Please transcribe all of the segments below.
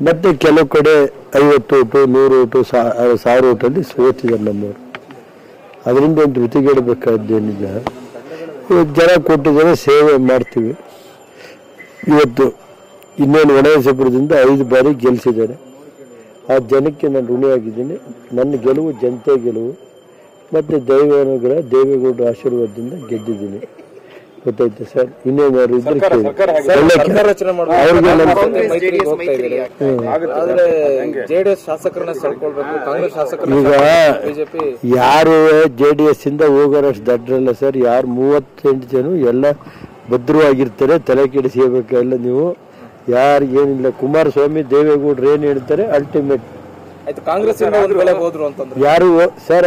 ಮತ್ತೆ ಕೆಲವು ಕಡೆ 50 ಓಟು 100 ಓಟು 1000 ಓಟಲ್ಲಿ ಸೋತಿದ್ದಾರೆ ನಮ್ಮವರು. ಅದರಿಂದ ಒಂದು ಋತಿಗೆಡಬೇಕಾದ್ದೇನಿಲ್ಲ. ಜನ ಕೊಟ್ಟಿದ್ದಾರೆ, ಸೇವೆ ಮಾಡ್ತೀವಿ. ಇವತ್ತು ಇನ್ನೇನು ಒಣಸಪುರದಿಂದ 5 ಬಾರಿ ಗೆಲ್ಲಿಸಿದ್ದಾರೆ. ಆ ಜನಕ್ಕೆ ನಾನು ಋಣಿಯಾಗಿದ್ದೀನಿ. ನನ್ನ ಗೆಲುವು ಜನತೆ ಗೆಲುವು ಮತ್ತು ದೈವಾನುಗ್ರಹ ದೇವೇಗೌಡರ ಆಶೀರ್ವಾದದಿಂದ ಗೆದ್ದಿದ್ದೀನಿ. ಗೊತ್ತಾಯ್ತು ಸರ್. ಇನ್ನೇನಾದ್ರು ಇದ್ರೆ ಈಗ ಯಾರು JDS ಇಂದ ಹೋಗೋರಷ್ಟು ದಡ್ರಲ್ಲ ಸರ್. ಯಾರು 38 ಜನ ಎಲ್ಲ ಭದ್ರವಾಗಿರ್ತಾರೆ, ತಲೆ ಕೆಡಿಸ್ಕೋಬೇಕಲ್ಲ ನೀವು. ಯಾರಿಗೇನಿಲ್ಲ. ಕುಮಾರಸ್ವಾಮಿ ದೇವೇಗೌಡರು ಏನ್ ಹೇಳ್ತಾರೆ ಅಲ್ಟಿಮೇಟ್. ಯಾರು ಸರ್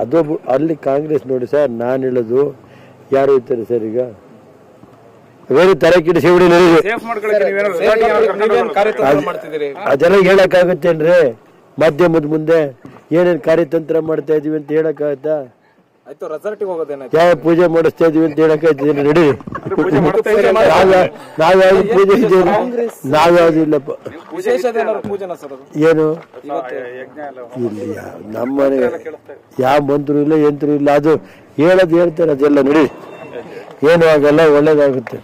ಅದು ಅಲ್ಲಿ ಕಾಂಗ್ರೆಸ್ ನೋಡಿ ಸರ್. ನಾನು ಹೇಳೋದು ಯಾರು ಇರ್ತಾರೆ ಸರ್. ಈಗ ಬೇರೆ ತಲೆ ಕೆಡಿಸಿ ಅದೆಲ್ಲ ಹೇಳಕ್ಕಾಗತ್ತೇನ್ರಿ? ಮಾಧ್ಯಮದ ಮುಂದೆ ಏನೇನ್ ಕಾರ್ಯತಂತ್ರ ಮಾಡ್ತಾ ಇದೀವಿ ಅಂತ ಹೇಳಕ್ಕಾಗತ್ತಾ? ಯಾವ ಪೂಜೆ ಮಾಡಿಸ್ತಾ ಇದೀವಿ ಅಂತ ಹೇಳಕ್ಕಾಗ್ತದೆ? ನಡಿ, ನಾವ್ಯಾವ್ದು ಪೂಜೆ ಇದ್ದೀವಿ? ನಾವ್ಯಾವ್ದು ಇಲ್ಲಪ್ಪ. ಏನು ಇಲ್ಲಿ ನಮ್ಮನೆ ಯಾವ ಮಂತ್ರು ಇಲ್ಲ ಯಂತ್ರು ಇಲ್ಲ. ಅದು ಹೇಳೋದು ಹೇಳ್ತಾರೆ, ಅದೆಲ್ಲ ನಡಿ, ಏನು ಆಗಲ್ಲ, ಒಳ್ಳೇದಾಗುತ್ತೆ.